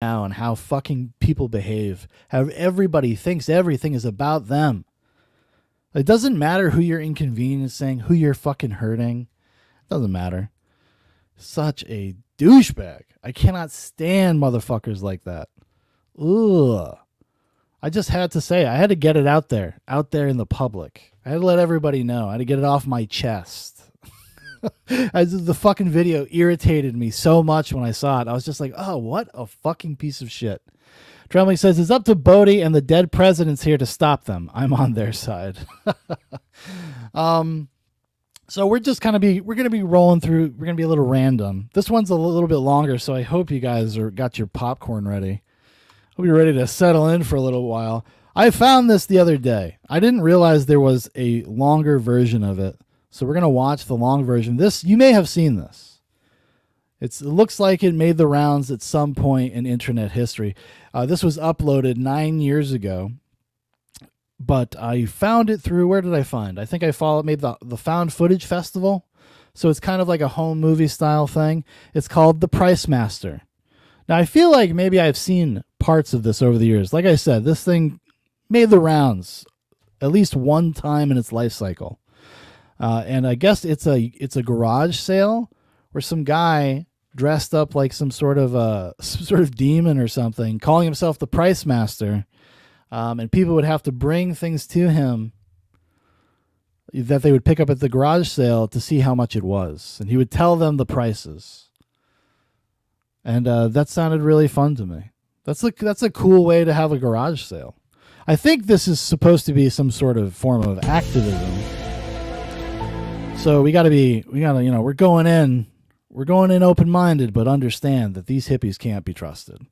now and how fucking people behave, how everybody thinks everything is about them. It doesn't matter who you're inconveniencing, who you're fucking hurting. It doesn't matter. Such a douchebag. I cannot stand motherfuckers like that. Ugh. I just had to say, I had to get it out there in the public. I had to let everybody know. I had to get it off my chest. The fucking video irritated me so much when I saw it. I was just like, oh, what a fucking piece of shit. Trembling says, it's up to Bodhi and the dead presidents here to stop them. I'm on their side. So we're just we're going to be rolling through. We're going to be a little random. This one's a little bit longer, so I hope you guys got your popcorn ready. Hope you're ready to settle in for a little while. I found this the other day. I didn't realize there was a longer version of it. So we're going to watch the long version. This, you may have seen this. It looks like it made the rounds at some point in internet history. This was uploaded 9 years ago, but I found it through, where did I find? I think I made the Found Footage Festival. So it's kind of like a home movie style thing. It's called the PriceMaster. Now I feel like maybe I've seen parts of this over the years. Like I said, this thing made the rounds at least one time in its life cycle. And I guess it's a garage sale where some guy dressed up like some sort of demon or something, calling himself the PriceMaster, and people would have to bring things to him that they would pick up at the garage sale to see how much it was, and he would tell them the prices. And that sounded really fun to me. That's a cool way to have a garage sale. I think this is supposed to be some sort of form of activism. So we're going in open-minded, but understand that these hippies can't be trusted.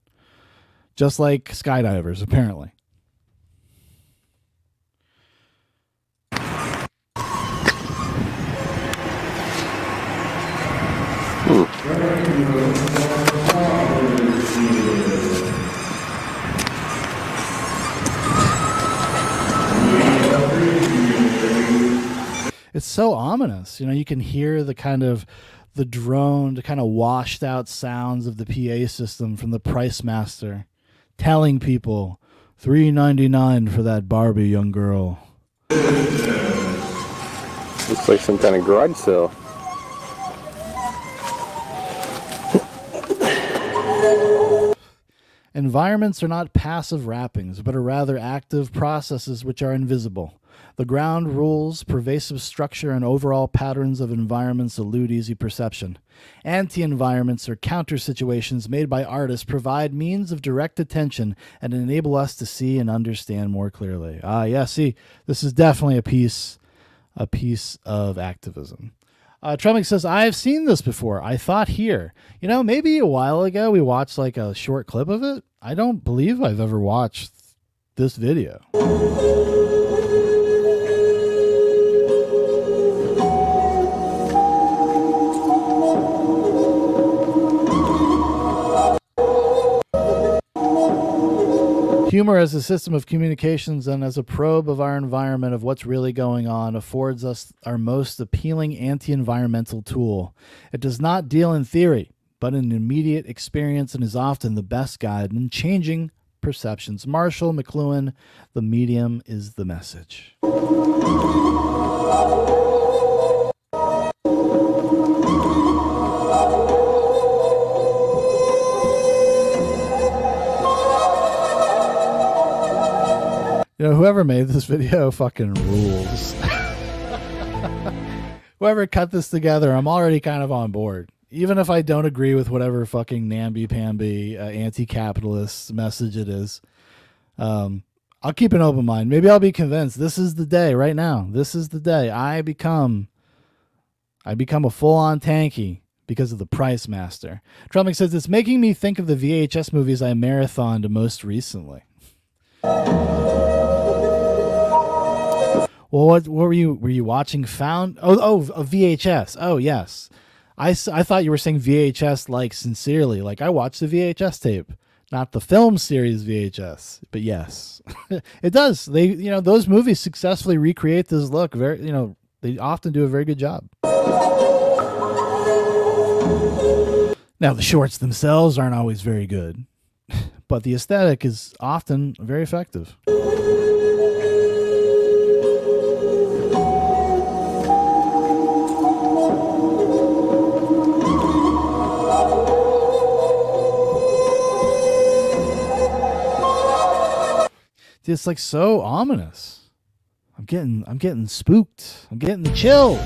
Just like skydivers, apparently. It's so ominous. You can hear the kind of washed out sounds of the PA system from the PriceMaster telling people $3.99 for that Barbie, young girl. Looks like some kind of garage sale. Environments are not passive wrappings, but are rather active processes which are invisible. The ground rules, pervasive structure, and overall patterns of environments elude easy perception. Anti-environments or counter-situations made by artists provide means of direct attention and enable us to see and understand more clearly. See, this is definitely a piece of activism. Trembling says, I've seen this before. I thought here. Maybe a while ago we watched like a short clip of it. I don't believe I've ever watched this video. Humor as a system of communications and as a probe of our environment of what's really going on affords us our most appealing anti-environmental tool. It does not deal in theory, but in immediate experience, and is often the best guide in changing perceptions. Marshall McLuhan, the medium is the message. Whoever made this video fucking rules. Whoever cut this together, I'm already kind of on board. Even if I don't agree with whatever fucking namby-pamby anti-capitalist message it is, I'll keep an open mind. Maybe I'll be convinced. This is the day right now. This is the day I become a full-on tanky because of the PriceMaster. Trembling says, it's making me think of the VHS movies I marathoned most recently. Well, what were you watching? Found? Oh, a VHS. Oh, yes. I thought you were saying VHS like sincerely. Like I watched the VHS tape, not the film series VHS. But yes, it does. Those movies successfully recreate this look. They often do a very good job. Now the shorts themselves aren't always very good. but the aesthetic is often very effective. It's like so ominous. I'm getting spooked. I'm getting the chills.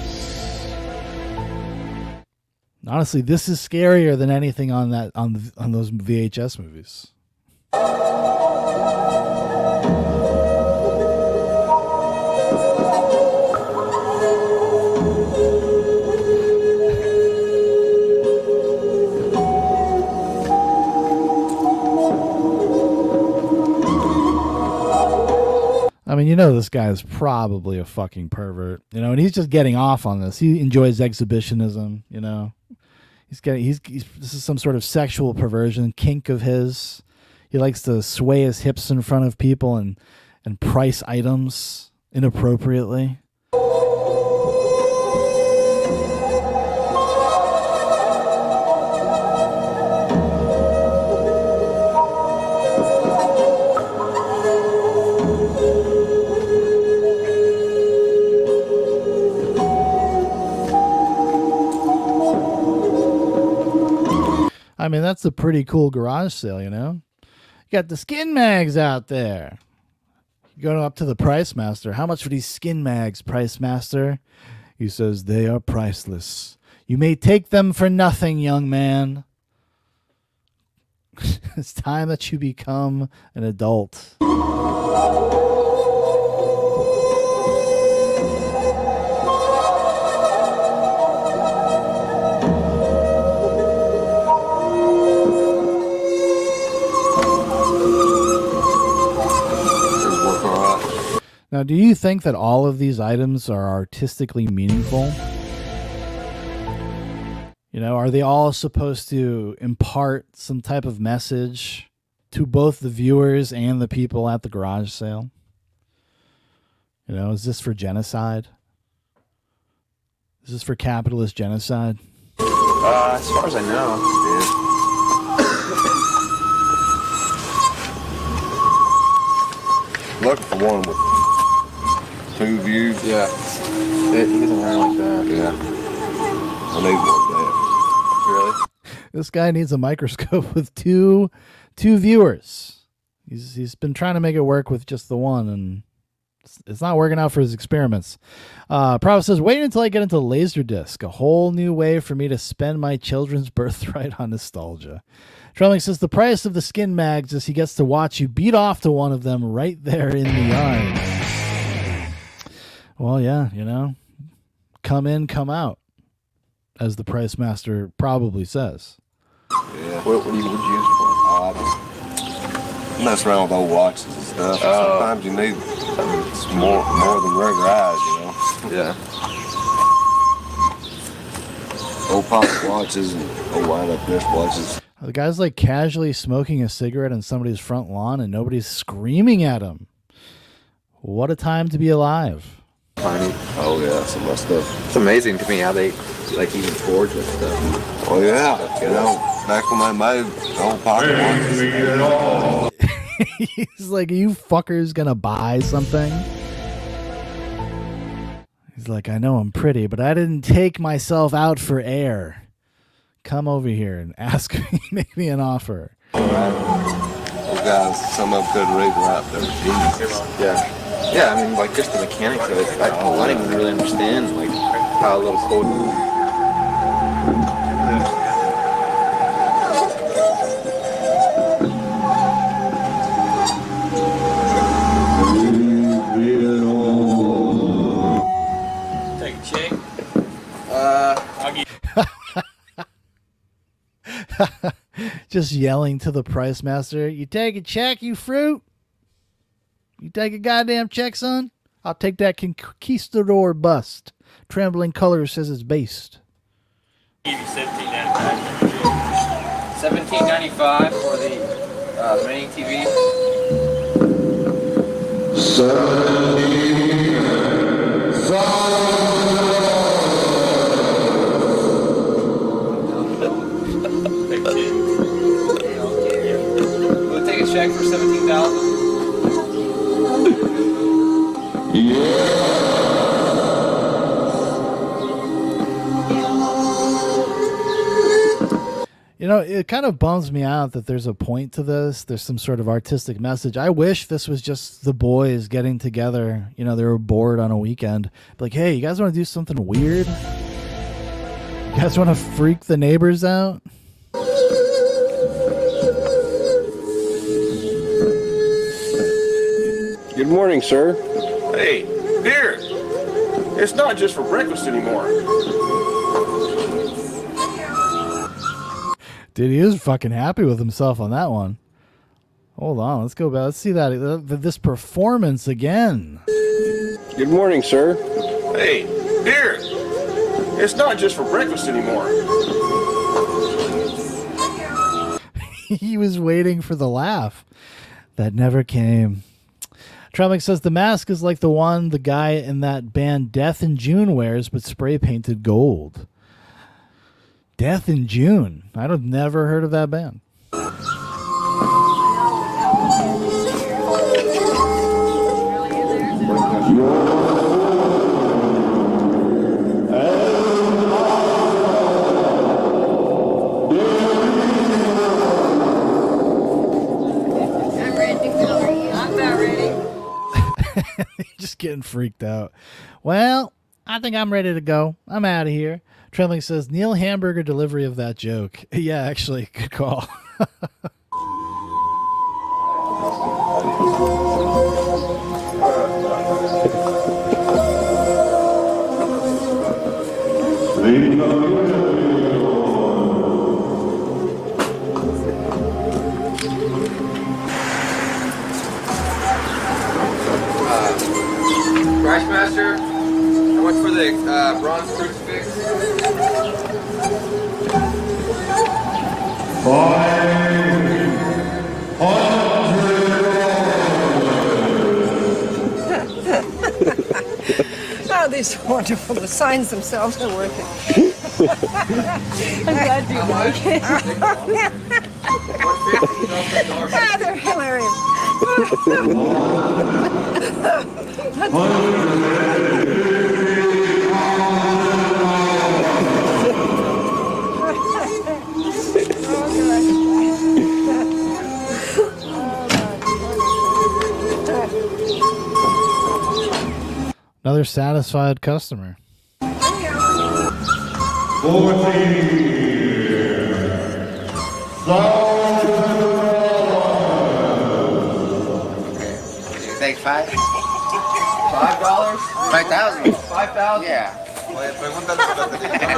Honestly, this is scarier than anything on those VHS movies. I mean, you know, this guy is probably a fucking pervert, you know, and he's just getting off on this. He enjoys exhibitionism, you know. He's this is some sort of sexual perversion, kink of his. He likes to sway his hips in front of people and price items inappropriately. I mean, that's a pretty cool garage sale, you know? You got the skin mags out there. You go up to the PriceMaster. How much for these skin mags, PriceMaster? He says, they are priceless. You may take them for nothing, young man. It's time that you become an adult. Now, do you think that all of these items are artistically meaningful? You know, are they all supposed to impart some type of message to both the viewers and the people at the garage sale? You know, is this for genocide? Is this for capitalist genocide? As far as I know, yeah. Looking for one with 2 views. Yeah. He doesn't wear like that. Yeah. I need one of that. Really? This guy needs a microscope with two viewers. He's been trying to make it work with just the one, and it's not working out for his experiments. Prava says, wait until I get into Laserdisc, a whole new way for me to spend my children's birthright on nostalgia. Trelling says, the price of the skin mags is he gets to watch you beat off to one of them right there in the yard. Well, yeah, you know, come in, come out, as the PriceMaster probably says. Yeah. What would you use for? Mess around with old watches and stuff. Sometimes you need more than regular eyes, you know. Yeah. Old pocket watches and old wind-up wristwatches. The guy's like casually smoking a cigarette on somebody's front lawn and nobody's screaming at him. What a time to be alive. Funny. Oh yeah, some of that stuff. It's amazing to me how they like even forge with stuff. Oh yeah, you know, back when I made old pocket watches. He's like, are you fuckers gonna buy something? He's like, I know I'm pretty, but I didn't take myself out for air. Come over here and ask me, make me an offer. All right. Those guys, some of them couldn't read right. They were geniuses. Yeah. Yeah, I mean, like, just the mechanics of it. I don't even really understand, like, how a little code... Take a check. I'll give Just yelling to the PriceMaster, you take a check, you fruit? You take a goddamn check, son? I'll take that conquistador bust. Trembling color says it's based. you $17.95 for the mini TV. We'll take check for 17,000. You know, it kind of bums me out that there's a point to this. There's some sort of artistic message. I wish this was just the boys getting together. You know, they were bored on a weekend. Like, hey, you guys want to do something weird? You guys want to freak the neighbors out? Good morning, sir. Hey, beer. It's not just for breakfast anymore. Dude, he is fucking happy with himself on that one. Hold on, let's go back. Let's see that this performance again. Good morning, sir. Hey, beer. It's not just for breakfast anymore. He was waiting for the laugh. That never came. Trelmick says the mask is like the one the guy in that band Death in June wears, but spray painted gold. Death in June. I've never heard of that band. I'm ready to go. I'm not ready. Just getting freaked out. Well, I think I'm ready to go. I'm out of here. Trembling says, Neil Hamburger delivery of that joke. Yeah, actually, good call. PriceMaster, how much for the bronze crucifix? Oh, these are wonderful. The signs themselves are worth it. I'm glad you like it. Ah, they're hilarious. Another satisfied customer. Take $5? $5? 5,000? 5,000? Yeah. Oye, pregúntale si la tenía.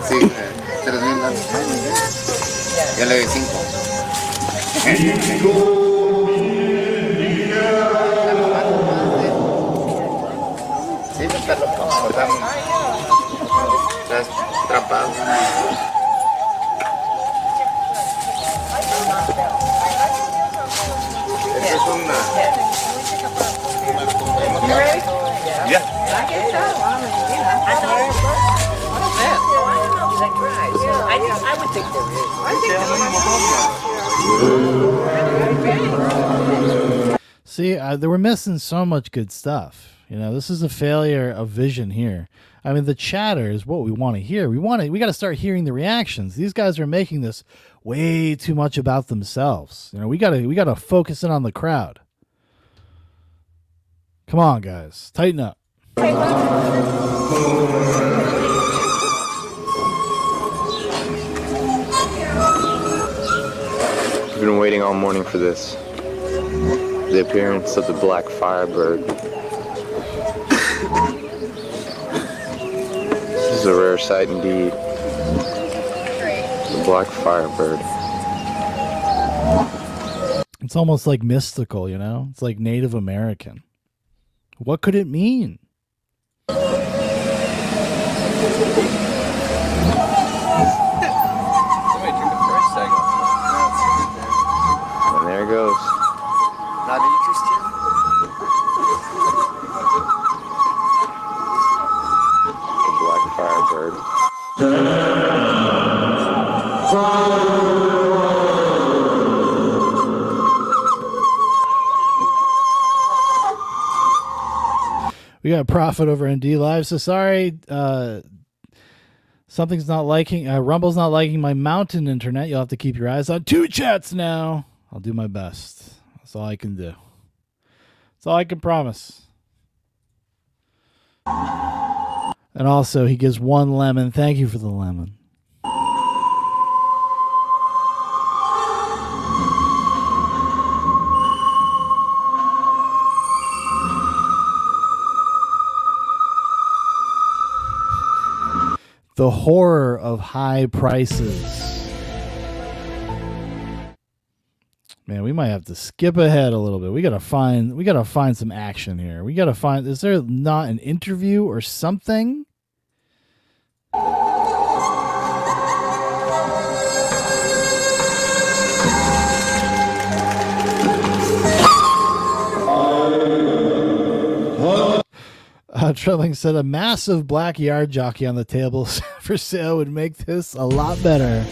Sí, $3,000. Yo le doy 5. Sí, está loco. Estás atrapado. Esa es una. You ready? Yeah. I can tell. I thought it was I would think there is. See, they were missing so much good stuff. You know, this is a failure of vision here. I mean, the chatter is what we want to hear. We got to start hearing the reactions. These guys are making this way too much about themselves. You know, we got to focus in on the crowd. Come on, guys, tighten up. We've been waiting all morning for this. The appearance of the black firebird. This is a rare sight indeed. The black firebird. It's almost like mystical, you know? It's like Native American. What could it mean? Somebody took the price tag off. And there it goes. Not interested? We got profit over ND Live. So sorry, something's not liking, Rumble's not liking my mountain internet. You'll have to keep your eyes on 2 chats now. I'll do my best. That's all I can do. That's all I can promise. And also, he gives 1 lemon. Thank you for the lemon. The horror of high prices. Man, we might have to skip ahead a little bit. We gotta find some action here. We gotta find. Is there not an interview or something? Trelling said a massive black yard jockey on the table for sale would make this a lot better.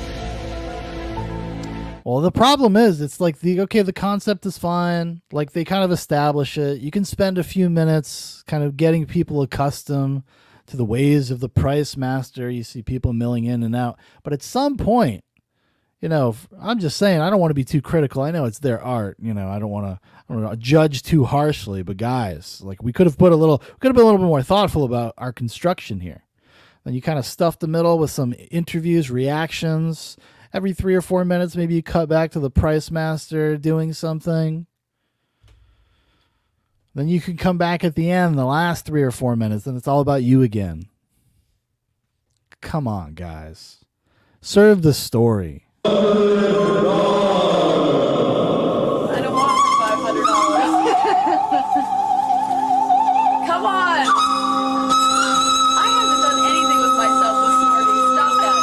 Well, the problem is, it's like the concept is fine. Like they kind of establish it. You can spend a few minutes kind of getting people accustomed to the ways of the PriceMaster. You see people milling in and out. But at some point, you know, I'm just saying, I don't want to be too critical. I know it's their art. You know, I don't want to judge too harshly. But guys, like we could have been a little bit more thoughtful about our construction here. Then you kind of stuff the middle with some interviews, reactions. Every 3 or 4 minutes, maybe you cut back to the PriceMaster doing something. Then you can come back at the end, the last 3 or 4 minutes, and it's all about you again. Come on, guys. Serve the story. I don't want $500. Come on. I haven't done anything with myself this morning. Stop that.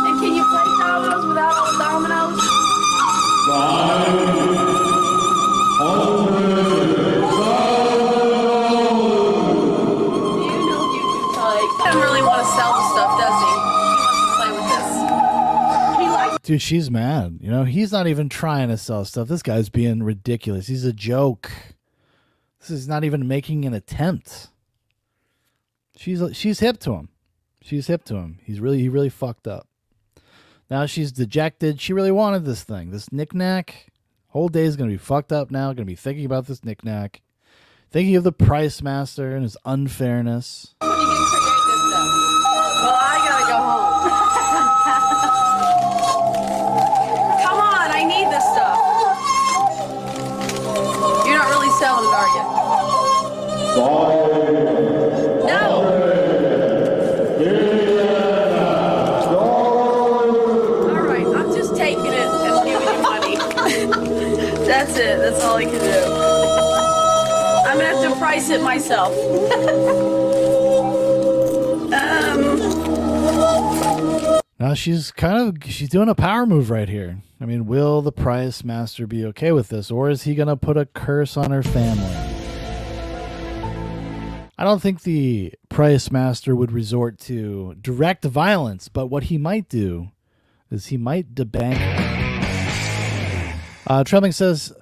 And can you play dominoes without all the dominoes? Dude, she's mad. You know, he's not even trying to sell stuff. This guy's being ridiculous. He's a joke. This is not even making an attempt. She's hip to him. She's hip to him. He really fucked up. Now she's dejected. She really wanted this thing. This knick-knack. Whole day is going to be fucked up now. Going to be thinking about this knick-knack. Thinking of the PriceMaster and his unfairness. When you can create this stuff. Well, I gotta go home. Come on, I need this stuff. You're not really selling it, are you? No. All right, I'm just taking it and giving you money. That's it. That's all I can do. I'm gonna have to price it myself. Now she's doing a power move right here. I mean, will the PriceMaster be okay with this, or is he gonna put a curse on her family? I don't think the PriceMaster would resort to direct violence, but what he might do is he might debank her. Trembling says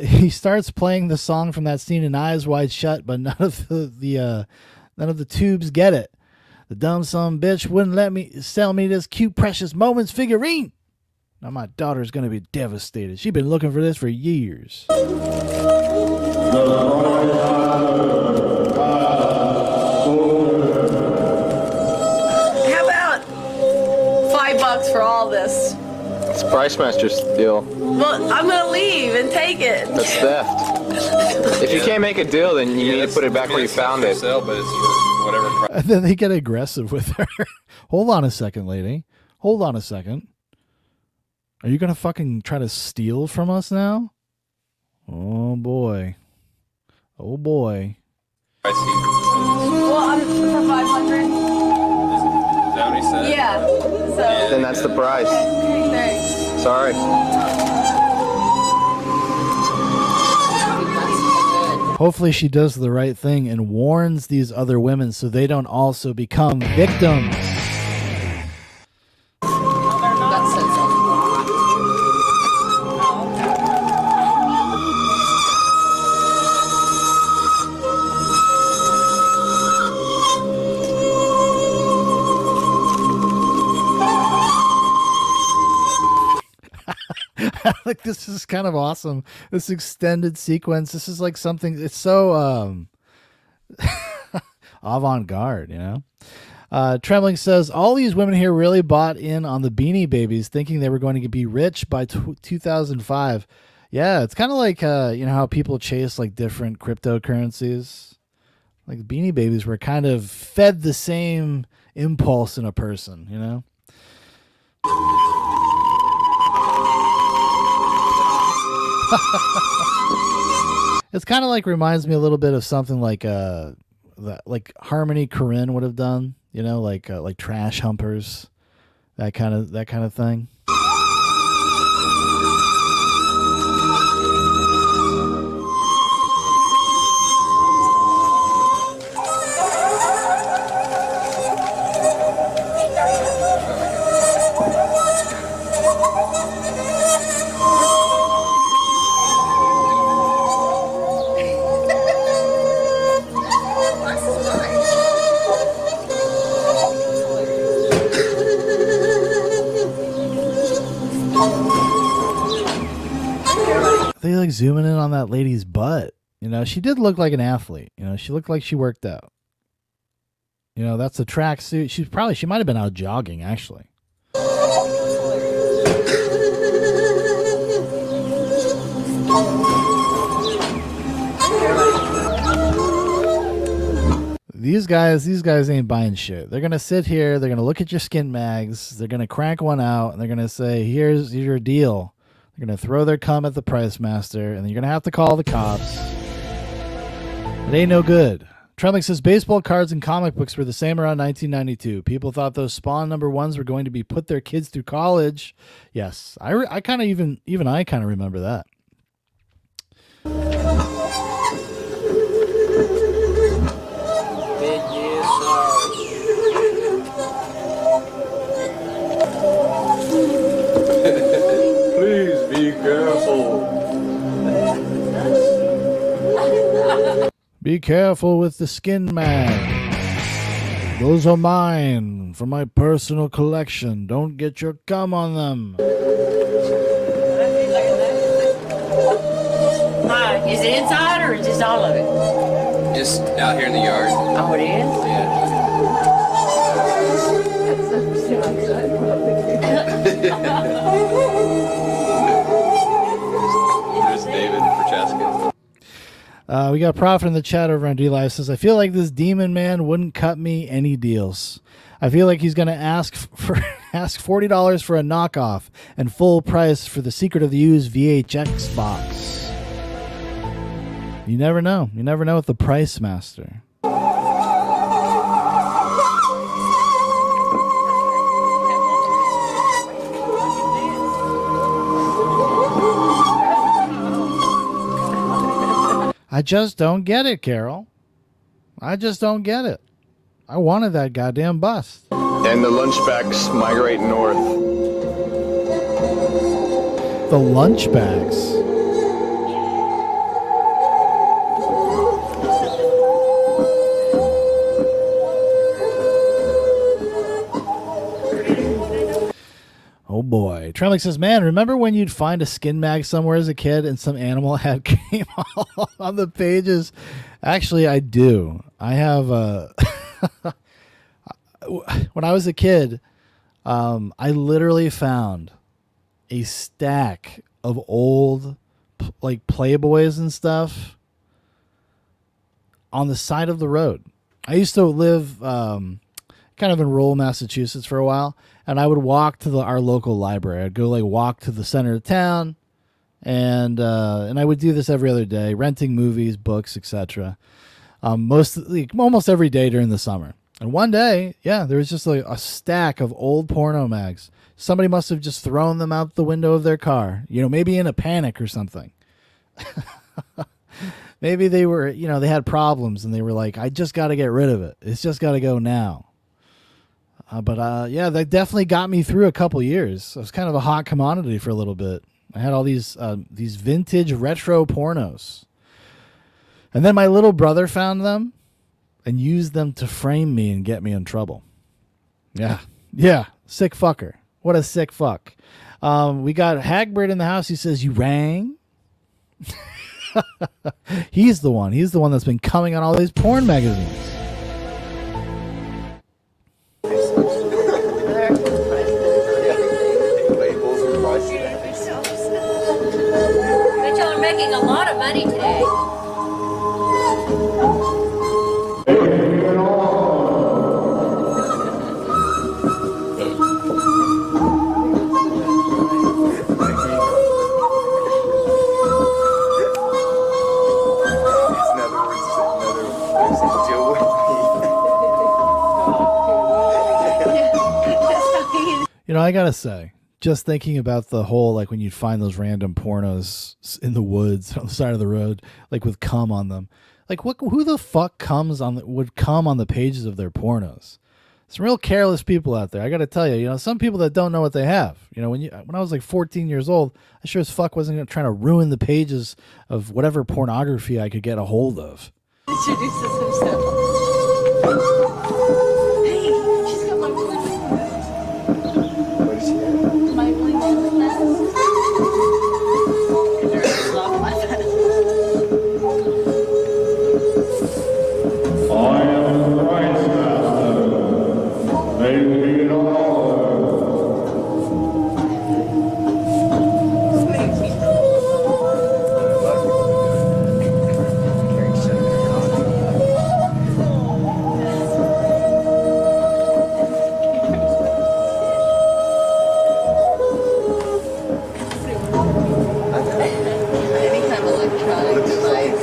he starts playing the song from that scene in Eyes Wide Shut, but none of the tubes get it. The dumb son bitch wouldn't let me sell me this cute Precious Moments figurine. Now my daughter's gonna be devastated. She's been looking for this for years. How about $5 for all this? It's PriceMaster's deal. Well, I'm gonna leave and take it. That's theft. If you can't make a deal, then you need to put it back where you found it. Sell, but it's your whatever price. And then they get aggressive with her. Hold on a second, lady. Hold on a second. Are you gonna fucking try to steal from us now? Oh boy. Oh boy. I see. Well, I'm for 500. Is that what he said? Yeah. So. Then that's the price. Thanks. Sorry. Hopefully she does the right thing and warns these other women so they don't also become victims. Like, this is kind of awesome. This extended sequence. This is like something. It's so avant-garde, you know. Trembling says, all these women here really bought in on the Beanie Babies, thinking they were going to be rich by 2005. Yeah, it's kind of like you know how people chase like different cryptocurrencies. Like Beanie Babies were kind of fed the same impulse in a person, you know. It's kind of like reminds me a little bit of something like that, like Harmony Korine would have done, you know, like Trash Humpers, that kind of thing. They like zooming in on that lady's butt. You know, she did look like an athlete. You know, she looked like she worked out. You know, that's a tracksuit. She might have been out jogging, actually. These guys ain't buying shit. They're gonna sit here. They're gonna look at your skin mags. They're gonna crank one out, and they're gonna say, "Here's your deal." They're going to throw their cum at the PriceMaster, and then you're going to have to call the cops. It ain't no good. Trembling says, baseball cards and comic books were the same around 1992. People thought those Spawn #1s were going to be put their kids through college. Yes, I kind of even I kind of remember that. Please be careful. Be careful with the skin mag. Those are mine for my personal collection. Don't get your cum on them. Is it inside or is just all of it? Just out here in the yard. Oh, it is? There's David Francesca. We got Prophet in the chat over on D-Live says, I feel like this demon man wouldn't cut me any deals. I feel like he's going to ask $40 for a knockoff and full price for the Secret of the Used VHX box. You never know. You never know with the PriceMaster. I just don't get it, Carol. I just don't get it. I wanted that goddamn bust. And the lunchbacks migrate north. The lunchbags. Oh boy. Tremlick says, man, remember when you'd find a skin mag somewhere as a kid and some animal had came all on the pages? Actually, I do. I have when I was a kid, I literally found a stack of old like Playboys and stuff on the side of the road. I used to live kind of in rural Massachusetts for a while, and I would walk to our local library. I'd go like walk to the center of town, and I would do this every other day, renting movies, books, etc. Almost every day during the summer. And one day, yeah, there was just like a stack of old porno mags. Somebody must have just thrown them out the window of their car, you know, maybe in a panic or something. Maybe they were, you know, they had problems and they were like, I just got to get rid of it. It's just got to go now. But yeah, that definitely got me through a couple years. It was kind of a hot commodity for a little bit. I had all these vintage retro pornos. And then my little brother found them and used them to frame me and get me in trouble. Yeah. Yeah. Sick fucker. What a sick fuck. We got Hagbird in the house. He says, you rang? He's the one. He's the one that's been coming on all these porn magazines. But y'all are making a lot of money today. You know, I gotta say, just thinking about the whole, like when you'd find those random pornos in the woods on the side of the road, like with cum on them, like who the fuck would come on the pages of their pornos? Some real careless people out there. I gotta tell you, you know, some people that don't know what they have. You know, when I was like 14 years old, I sure as fuck wasn't trying to ruin the pages of whatever pornography I could get a hold of. Introduces himself. Hey, she's got my blue. What is she at? My blue mask. I am the PriceMaster. Make me an Anytime electronic device.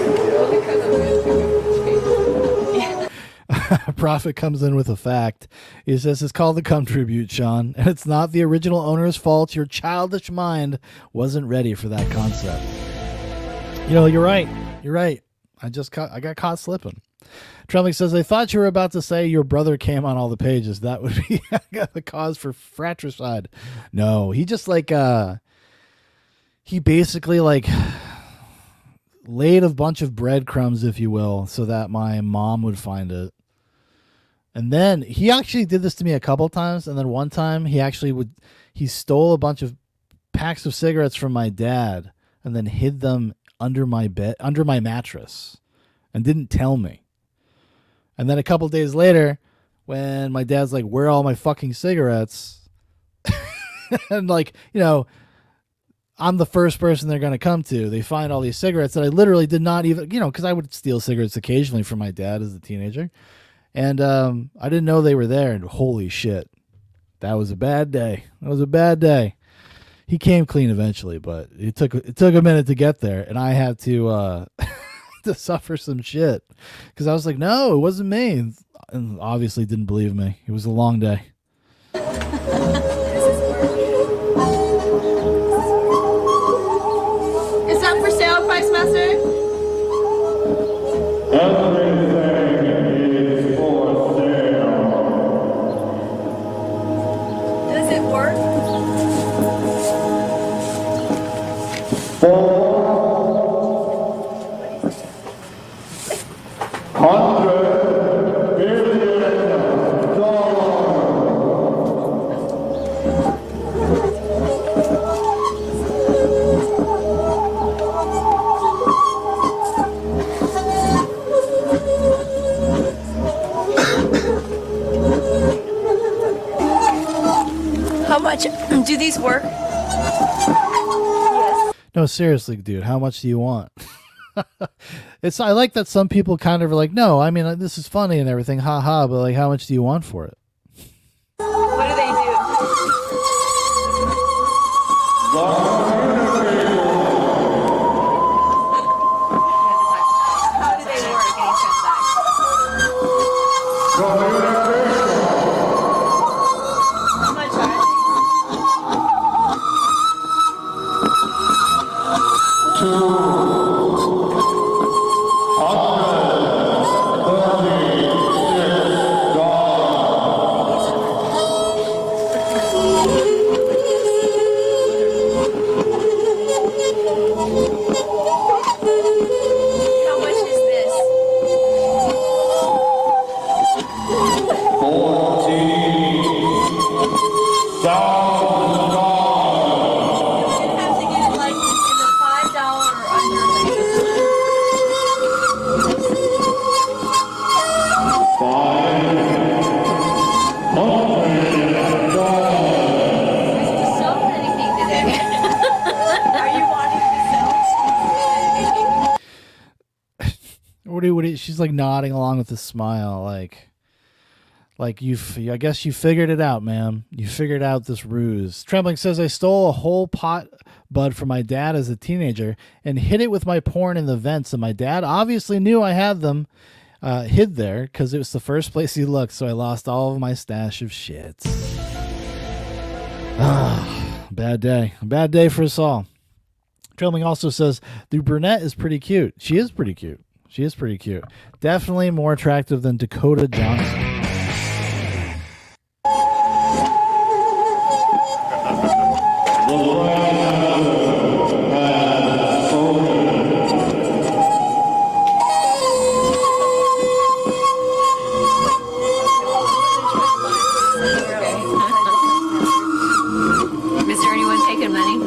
Prophet comes in with a fact. He says it's called the cum tribute, Shaun, and it's not the original owner's fault. Your childish mind wasn't ready for that concept. You know, you're right. You're right. I got caught slipping. Trumley says, I thought you were about to say your brother came on all the pages. That would be the cause for fratricide. No, he just like, he basically like laid a bunch of breadcrumbs, if you will, so that my mom would find it. And then he actually did this to me a couple times. And then one time he stole a bunch of packs of cigarettes from my dad and then hid them under my bed, under my mattress, and didn't tell me. And then a couple days later, when my dad's like, where are all my fucking cigarettes? And like, you know, I'm the first person they're going to come to. They find all these cigarettes that I literally did not even, you know, because I would steal cigarettes occasionally from my dad as a teenager. And I didn't know they were there. And holy shit, that was a bad day. That was a bad day. He came clean eventually, but it took a minute to get there. And I had to to suffer some shit because I was like, no, it wasn't me. And obviously didn't believe me. It was a long day. Is that for sale, PriceMaster? everything is for sale. Does it work? 400 billion dollars. How much do these work? No, seriously, dude, how much do you want? I like that some people kind of are like, no, I mean, this is funny and everything, haha, but like, how much do you want for it? What do they do? How do they work? Any How much are they? How much is this? $14,000. She's like nodding along with a smile, like I guess you figured it out, ma'am. You figured out this ruse. Trembling says, I stole a whole pot bud from my dad as a teenager and hid it with my porn in the vents, and my dad obviously knew I had them hid there because it was the first place he looked, so I lost all of my stash of shit. Bad day. Bad day for us all. Trembling also says, the brunette is pretty cute. She is pretty cute. She is pretty cute. Definitely more attractive than Dakota Johnson. Is there anyone taking money?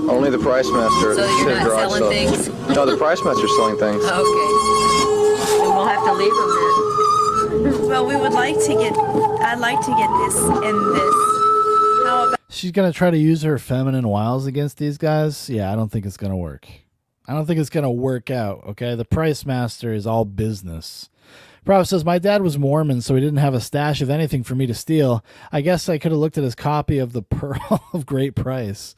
Only the PriceMaster. So you're not selling things? No, the PriceMaster's selling things. Okay. Then we'll have to leave them then. Well, we would like to get. I'd like to get this and this. How about? She's going to try to use her feminine wiles against these guys. Yeah, I don't think it's going to work. I don't think it's going to work out, okay? The PriceMaster is all business. Prov says, my dad was Mormon, so he didn't have a stash of anything for me to steal. I guess I could have looked at his copy of The Pearl of Great Price.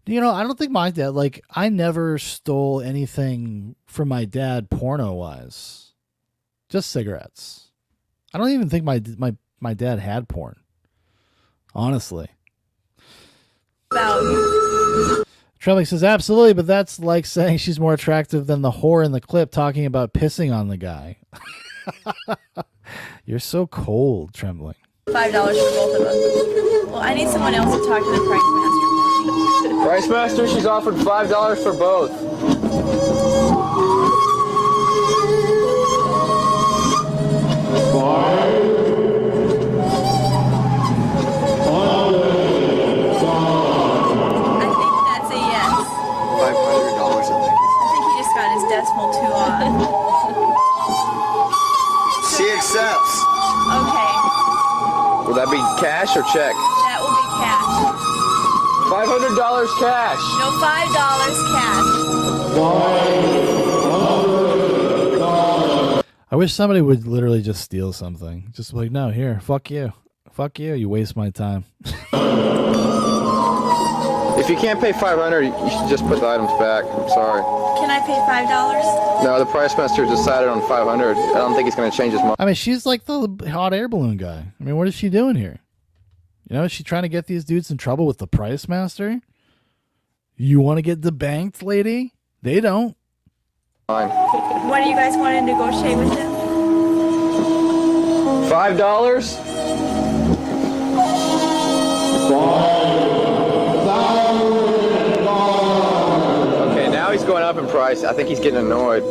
You know, I don't think my dad, like, I never stole anything from my dad porno-wise. Just cigarettes. I don't even think my dad had porn. Honestly. Trembling says, absolutely, but that's like saying she's more attractive than the whore in the clip talking about pissing on the guy. You're so cold, Trembling. $5 for both of us. Well, I need someone else to talk to the PriceMaster. PriceMaster, she's offered $5 for both. Decimal 2 on. She accepts. Okay. Will that be cash or check? That will be cash. $500 cash. No, $5 cash. I wish somebody would literally just steal something. Just like, no, here, fuck you. Fuck you. You waste my time. If you can't pay $500, you should just put the items back. I'm sorry. Can I pay $5? No, the PriceMaster decided on $500. I don't think he's going to change his mind. I mean, she's like the hot air balloon guy. I mean, what is she doing here? You know, is she trying to get these dudes in trouble with the PriceMaster? You want to get debanked, lady? They don't. Fine. What do you guys want to negotiate with him? $5? Okay, now he's going up in price. I think he's getting annoyed.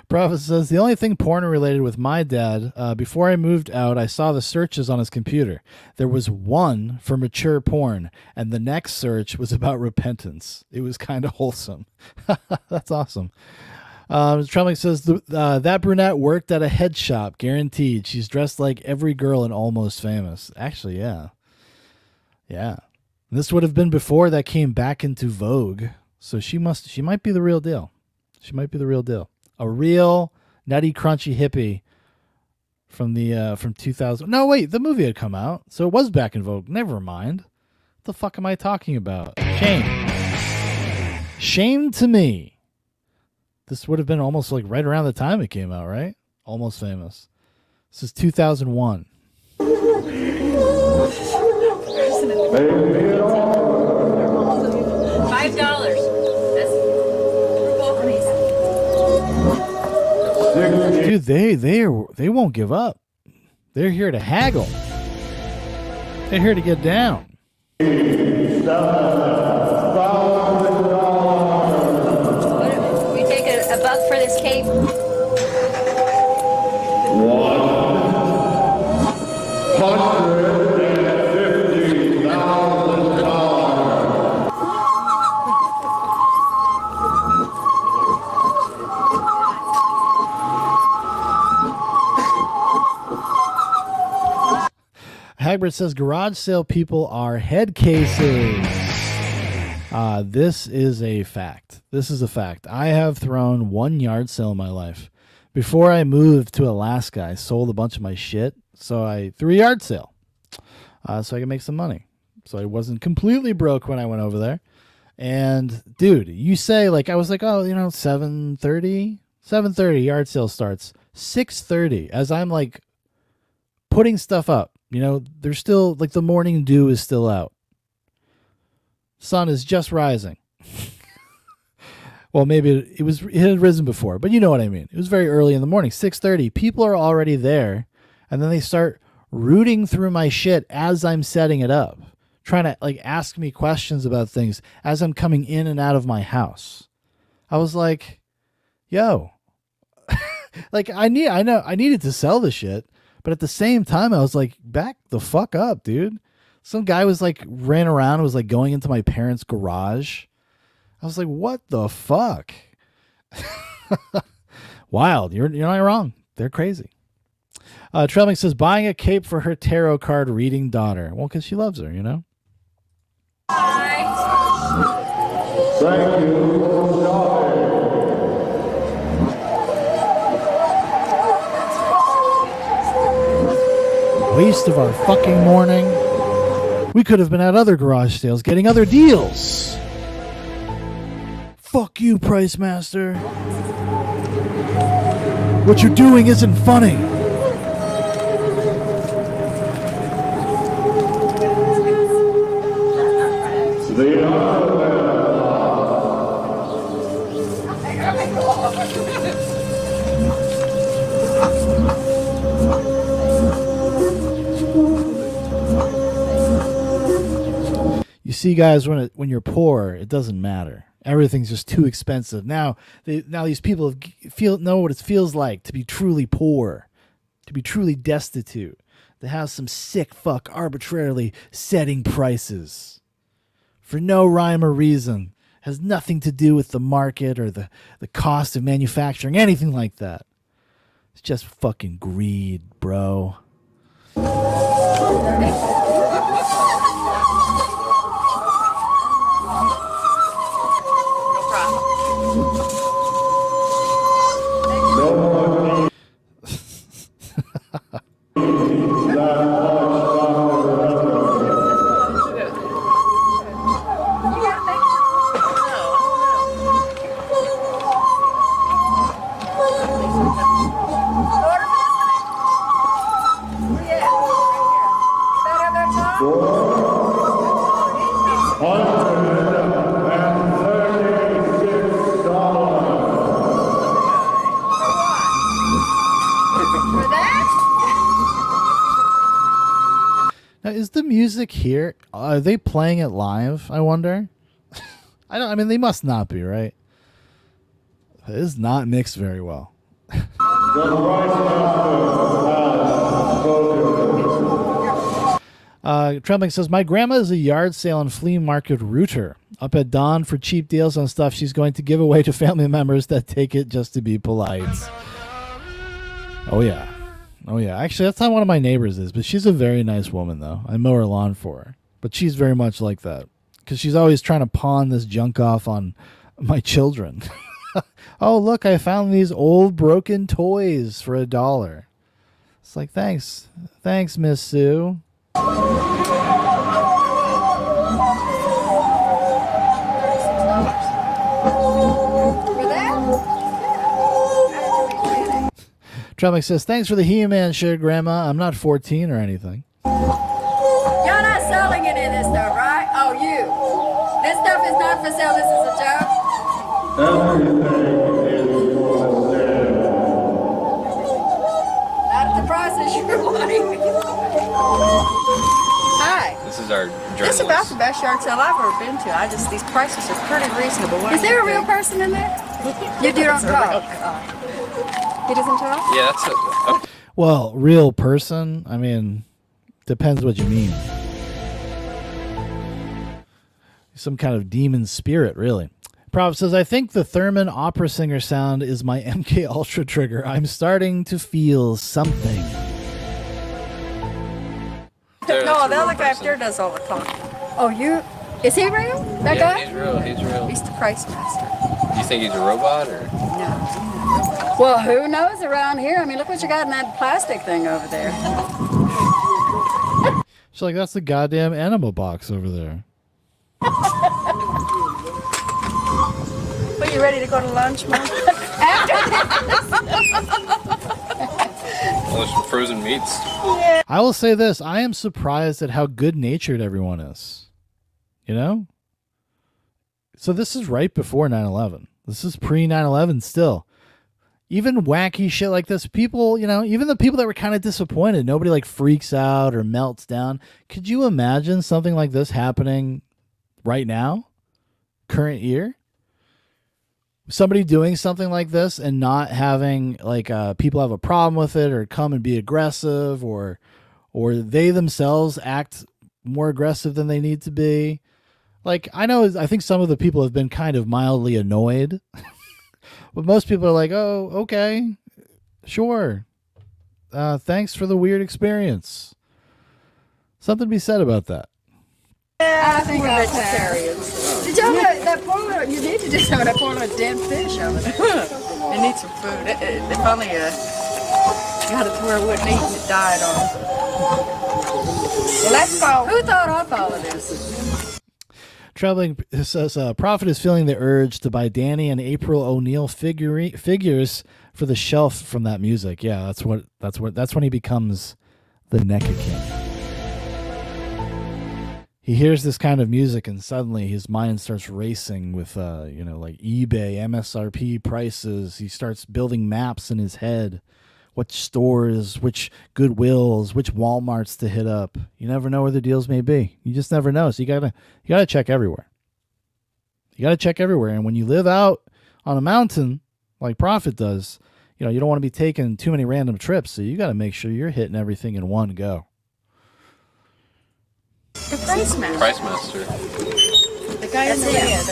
Prophet says, the only thing porno related with my dad, before I moved out, I saw the searches on his computer. There was one for mature porn, and the next search was about repentance. It was kind of wholesome. That's awesome. Trembling says, that brunette worked at a head shop, guaranteed. She's dressed like every girl in Almost Famous. Actually, yeah. Yeah. This would have been before that came back into vogue. So she might be the real deal. She might be the real deal. A real nutty crunchy hippie from 2000. No, wait, the movie had come out, so it was back in vogue. Never mind. What the fuck am I talking about? Shame. Shame to me. This would have been almost like right around the time it came out, right? Almost Famous. This is 2001. $5. Dude, they won't give up. They're here to haggle. They're here to get down. We take a buck for this cape. Hagbert says garage sale people are head cases. This is a fact. This is a fact. I have thrown one yard sale in my life. Before I moved to Alaska, I sold a bunch of my shit, so I threw a yard sale so I could make some money. So I wasn't completely broke when I went over there. And, dude, you say, like, I was like, oh, 7:30? 7:30 yard sale starts. 6:30 as I'm, like, putting stuff up. There's still, like, the morning dew is still out. Sun is just rising. Well, maybe it had risen before, but you know what I mean. It was very early in the morning, 6:30. People are already there, and then they start rooting through my shit as I'm setting it up, trying to like ask me questions about things as I'm coming in and out of my house. I was like, yo, like I needed to sell the shit, but at the same time I was like, back the fuck up, dude. Some guy was like ran around, was like going into my parents' garage. I was like, what the fuck? Wild. You're not wrong. They're crazy. Trelming says, buying a cape for her tarot card reading daughter. Well, because she loves her, Thank you. Waste of our fucking morning. We could have been at other garage sales getting other deals. Fuck you, PriceMaster. What you're doing isn't funny. You see, guys, when you're poor, it doesn't matter. Everything's just too expensive. Now these people know what it feels like to be truly poor, to be truly destitute, to have some sick fuck arbitrarily setting prices for no rhyme or reason. Has nothing to do with the market or the cost of manufacturing, anything like that. It's just fucking greed, bro. Now, is the music here? Are they playing it live? I wonder. I mean, they must not be, right? It is not mixed very well. Trembling says, my grandma is a yard sale and flea market rooter. Up at dawn for cheap deals on stuff she's going to give away to family members that take it just to be polite. Oh, yeah. Oh, yeah. Actually, that's how one of my neighbors is, but she's a very nice woman, though. I mow her lawn for her. But she's very much like that because she's always trying to pawn this junk off on my children. Oh, look, I found these old broken toys for $1. It's like, thanks. Thanks, Miss Sue. Trump says, thanks for the He-Man shirt, Grandma. I'm not 14 or anything. You're not selling any of this stuff, right? Oh, you. This stuff is not for sale. This is a joke. Not at the prices you're wanting. Hi. This is our This is about the best yard sale I've ever been to. These prices are pretty reasonable. Is there a real person in there? You don't talk. He doesn't talk? Yeah, that's a Well, real person, I mean, depends what you mean. Some kind of demon spirit, really. Prov says, I think the Thurman opera singer sound is my MK Ultra trigger. I'm starting to feel something. No, the other guy up there does all the talking. Oh, Is he real? That guy? He's real. He's real. He's the PriceMaster. Do you think he's a robot or? No. Well, who knows around here? I mean, look what you got in that plastic thing over there. She's like, that's the goddamn enema box over there. Are you ready to go to lunch, Mom? Oh, there's some frozen meats. Yeah. I will say this. I am surprised at how good-natured everyone is. You know? So this is right before 9/11. This is pre-9/11 still. Even wacky shit like this, people, you know, even the people that were kind of disappointed, nobody like freaks out or melts down. Could you imagine something like this happening right now? Current year? Somebody doing something like this and not having like people have a problem with it or come and be aggressive or they themselves act more aggressive than they need to be. Like, I think some of the people have been kind of mildly annoyed. But most people are like, oh, okay, sure. Thanks for the weird experience. Something to be said about that. I think we're vegetarians. Did y'all know that poor little, you need to do some of that poor little dead fish over there. It needs some food. They finally got it to where it wouldn't eat and it died on it. Well, that's all. Who thought up all of this? Traveling says Prophet is feeling the urge to buy Danny and April O'Neil figures for the shelf from that music. Yeah, that's when he becomes the NECA King. He hears this kind of music and suddenly his mind starts racing with like eBay, MSRP prices. He starts building maps in his head. Which stores, which Goodwills, which Walmarts to hit up. You never know where the deals may be. You just never know. So you gotta check everywhere. You gotta check everywhere. And when you live out on a mountain like Prophet does, you don't want to be taking too many random trips. So you gotta make sure you're hitting everything in one go. The PriceMaster. PriceMaster. The guy in the red.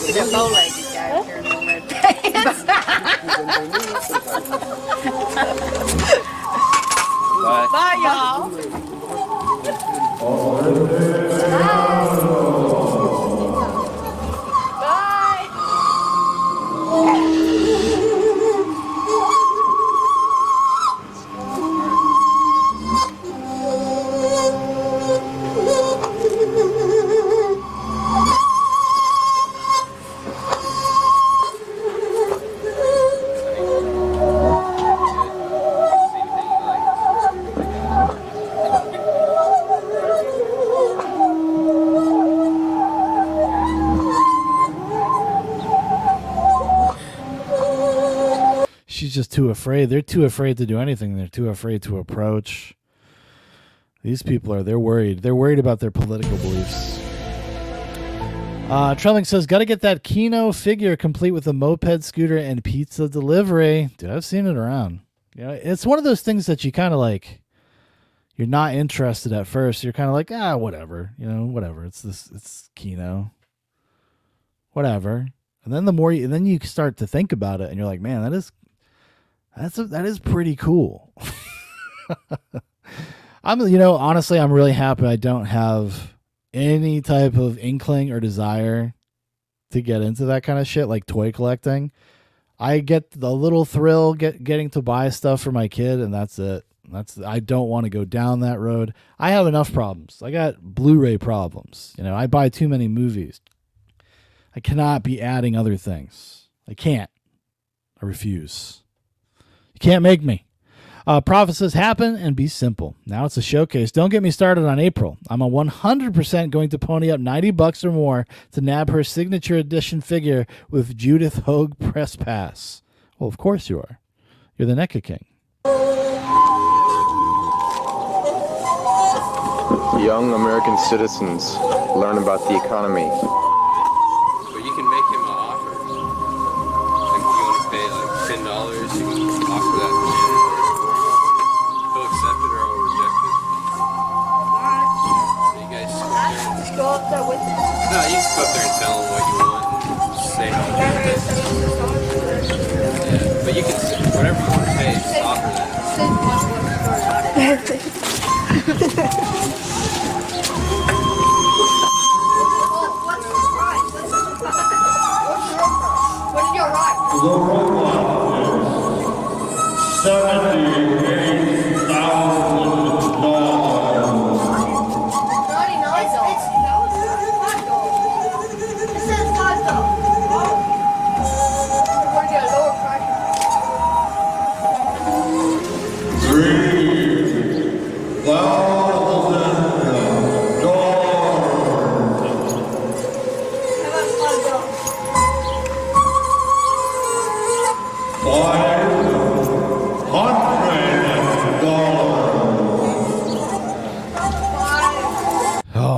The bow-legged guy here in the red pants. Bye. Bye, y'all. Bye. She's just too afraid. They're too afraid to do anything. They're too afraid to approach. These people they're worried. They're worried about their political beliefs. Trelling says, got to get that Kino figure complete with a moped, scooter, and pizza delivery. Dude, I've seen it around. It's one of those things that you kind of like, you're not interested at first. You're kind of like, whatever. Whatever. It's Kino. Whatever. And then then you start to think about it and you're like, man, that is pretty cool. Honestly, I'm really happy I don't have any type of inkling or desire to get into that kind of shit, like toy collecting. I get the little thrill getting to buy stuff for my kid, and that's it. I don't want to go down that road. I have enough problems. I got Blu-ray problems. I buy too many movies. I cannot be adding other things. I can't. I refuse. You can't make me. Prophet says, happen and be simple. Now it's a showcase. Don't get me started on April. I'm a 100% going to pony up $90 or more to nab her signature edition figure with Judith Hogue press pass. Well, of course you are. You're the NECA King. Young American citizens learn about the economy. But you can make him an offer. Like if you want to pay like $10, you can offer that to him. He'll accept it or he'll reject it. So you guys Just go up there with it. No, you just go up there and tell him what you want and just say how much you want. Yeah, but you can whatever you want to pay, just offer that.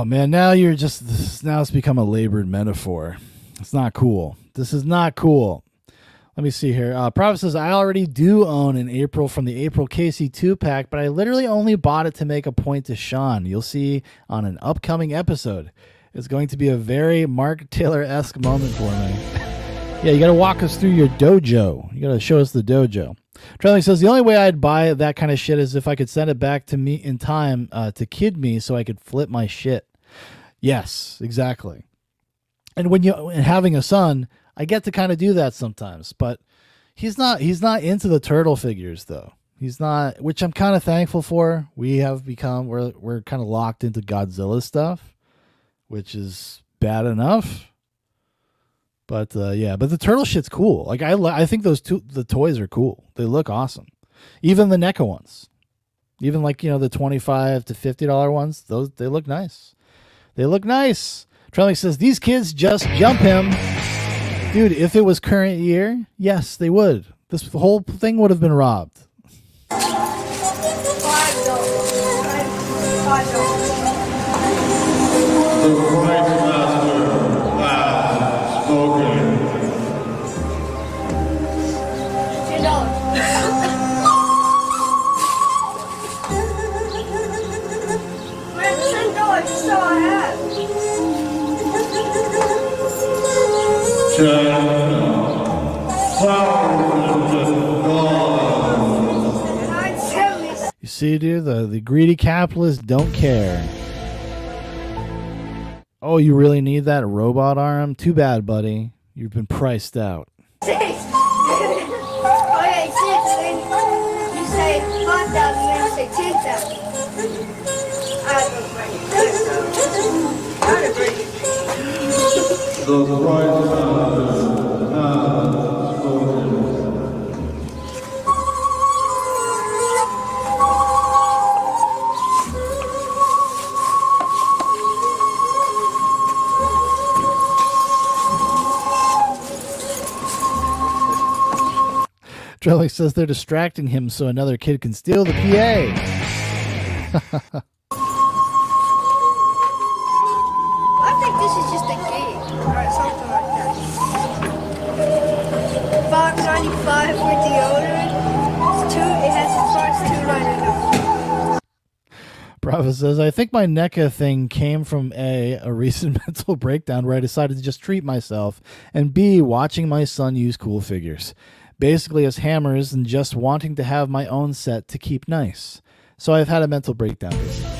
Oh man, now you're just now it's become a labored metaphor. It's not cool. This is not cool. Let me see here. Prophet says, I already do own an April from the April Casey 2-pack, but I literally only bought it to make a point to Shaun. You'll see on an upcoming episode. It's going to be a very Mark Taylor-esque moment for me. Yeah, you got to walk us through your dojo. You got to show us the dojo. Traveling says, the only way I'd buy that kind of shit is if I could send it back to me in time to kid me so I could flip my shit. Yes, exactly. And when you having a son, I get to kind of do that sometimes, but he's not into the turtle figures though. He's not, which I'm kind of thankful for. We have become, we're kind of locked into Godzilla stuff, which is bad enough. But yeah, but the turtle shit's cool. Like I think the toys are cool. They look awesome. Even the NECA ones, even like, you know, the $25 to $50 ones, they look nice. They look nice. Trellick says, these kids just jump him. Dude, if it was current year, yes, they would. This whole thing would have been robbed. The PriceMaster has spoken. You see, dude, the greedy capitalists don't care. Oh, you really need that robot arm? Too bad, buddy. You've been priced out. Okay, 6. And then you say 5,000, then you say 10,000. The PriceMaster has spoken. Trellick says they're distracting him so another kid can steal the PA. I think this is just a game, or something like that. $5.95 for deodorant. It has the price $2.99. Prophet says, I think my NECA thing came from a recent mental breakdown where I decided to just treat myself, and B, watching my son use cool figures. Basically as hammers and just wanting to have my own set to keep nice. So I've had a mental breakdown basically.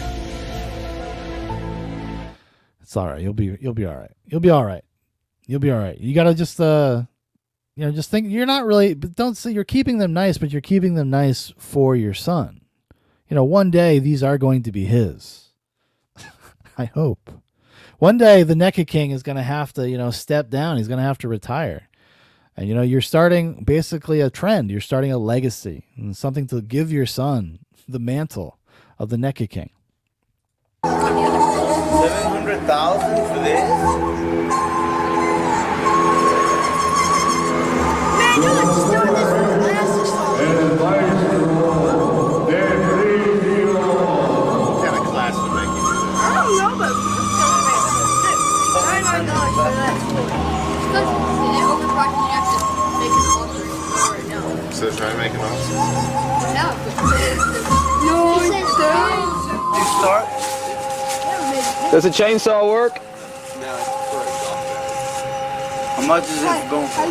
It's all right. You'll be all right. You'll be all right. You'll be all right. You got to just just think you're not really, but don't say you're keeping them nice, but you're keeping them nice for your son. You know, one day these are going to be his. I hope. One day the NECA King is going to have to, step down. He's going to have to retire. And, you're starting basically a trend. You're starting a legacy and something to give your son the mantle of the NECA King. 700,000 for this? Man, you look just doing this with glasses on. What kind of class would make you do this? I don't know, but $99 for that. So try to make an offer. No, You start? Does the chainsaw work? No, it's for a golf bag. How much is it going for?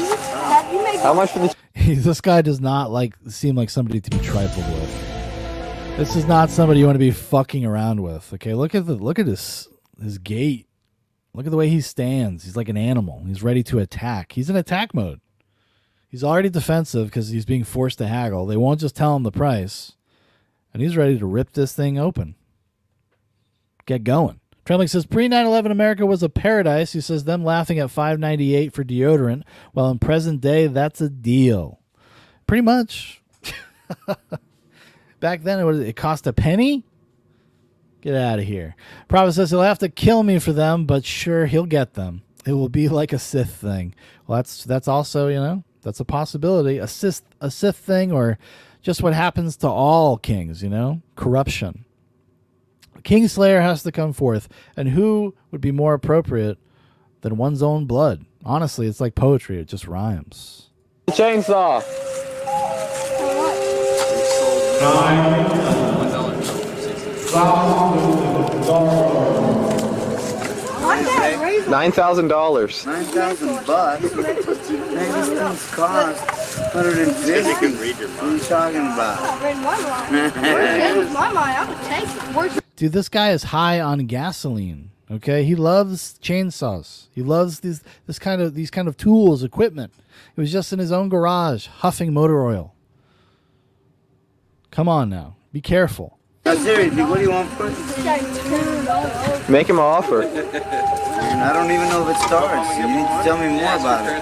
How much for the... This guy does not seem like somebody to be trifled with. This is not somebody you want to be fucking around with. Okay, look at his gait. Look at the way he stands. He's like an animal. He's ready to attack. He's in attack mode. He's already defensive because he's being forced to haggle. They won't just tell him the price. And he's ready to rip this thing open. Get going. Trembling says, pre-9/11 America was a paradise. He says, them laughing at $5.98 for deodorant, while in present day, that's a deal. Pretty much. Back then, it cost a penny? Get out of here. Prophet says, he'll have to kill me for them, but sure, he'll get them. It will be like a Sith thing. Well, that's also, that's a possibility. A Sith thing, or just what happens to all kings, corruption. Kingslayer has to come forth. And who would be more appropriate than one's own blood? Honestly, it's like poetry. It just rhymes. Chainsaw. $9,000. $9,000 bucks. Man, these things cost 150. You can read your mind. What are you talking about? I read my mind. I would take it. Dude, this guy is high on gasoline. Okay, he loves chainsaws. He loves these kind of tools, equipment. He was just in his own garage huffing motor oil. Come on now, be careful. Now, seriously, what do you want for it? Make him an offer. I don't even know if it starts. You need to tell me more about it.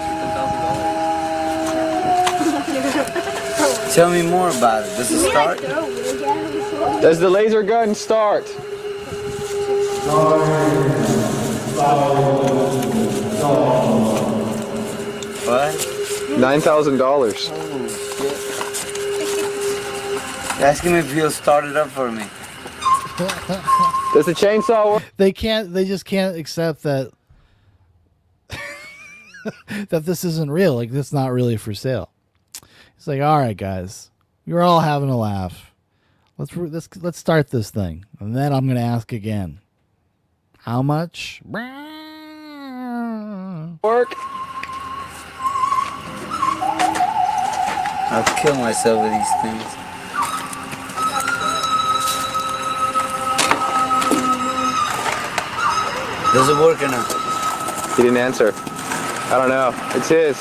Tell me more about it. Does it start? Does the laser gun start? What? $9,000. Ask him if he'll start it up for me. Does the chainsaw work? They just can't accept that that this isn't real. Like, this is not really for sale. It's like, all right, guys, you're all having a laugh. Let's start this thing, and then I'm gonna ask again. How much? Work. I'll kill myself with these things. Does it work or not? He didn't answer. I don't know. It's his.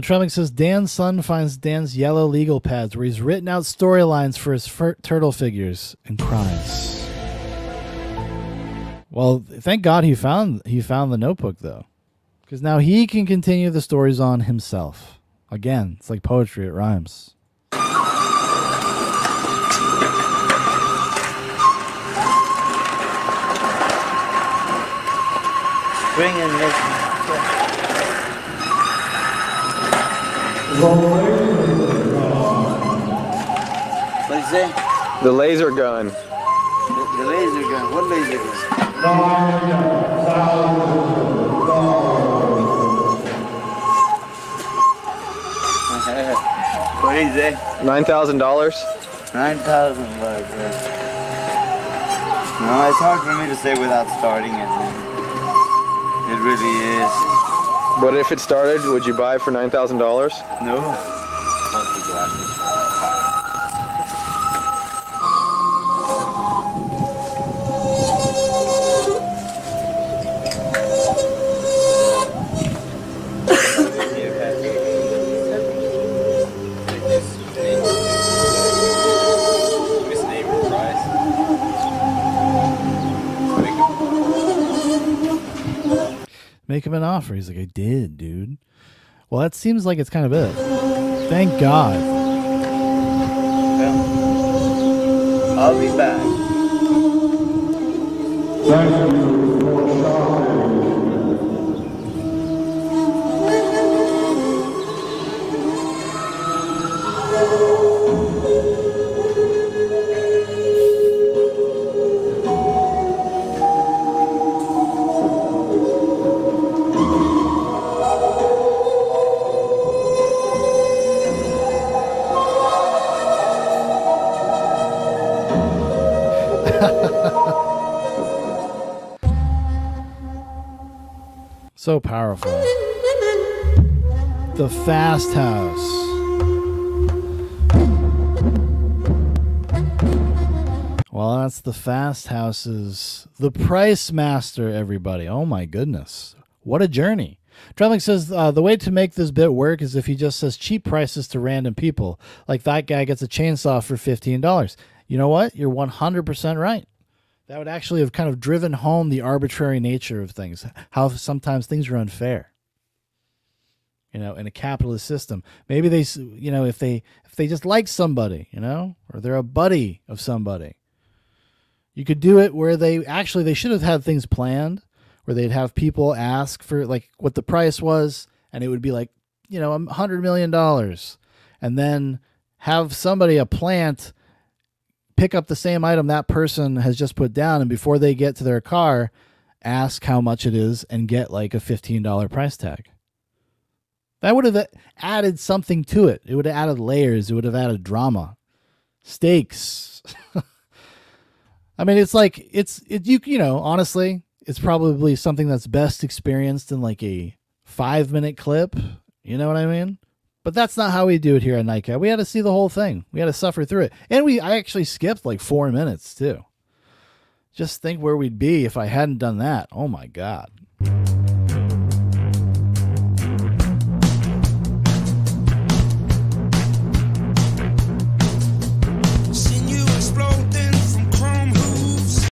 Tremming says Dan's son finds Dan's yellow legal pads where he's written out storylines for his turtle figures and cries. Well, thank God he found the notebook though, because now he can continue the stories on himself. Again, it's like poetry; it rhymes. Bring in this. What did you say? The laser gun. The laser gun. What laser gun? What is it? $9,000. $9,000 bucks. No, it's hard for me to say without starting it. It really is. But if it started, would you buy it for $9,000? No. Make him an offer. He's like, I did, dude. Well, that seems like it's kind of it. Thank God. I'll be back. Thank you for shopping. So powerful. The Fast House. Well, that's the Fast House's The PriceMaster, everybody. Oh my goodness. What a journey. Tremling says the way to make this bit work is if he just says cheap prices to random people. Like that guy gets a chainsaw for $15. You know what? You're 100% right. That would actually have kind of driven home the arbitrary nature of things, how sometimes things are unfair. You know, in a capitalist system, maybe they, you know, if they just like somebody, you know, or they're a buddy of somebody, you could do it where they should have had things planned, where they'd have people ask for like what the price was, and it would be like, you know, $100 million, and then have somebody, a plant, pick up the same item that person has just put down, and before they get to their car, ask how much it is and get like a $15 price tag. That would have added something to it. It would have added layers. It would have added drama, stakes. I mean, it's like you know, honestly, it's probably something that's best experienced in like a 5-minute clip. You know what I mean? But that's not how we do it here at Nightcat. We had to see the whole thing. We had to suffer through it. And I actually skipped like 4 minutes too. Just think where we'd be if I hadn't done that. Oh my God.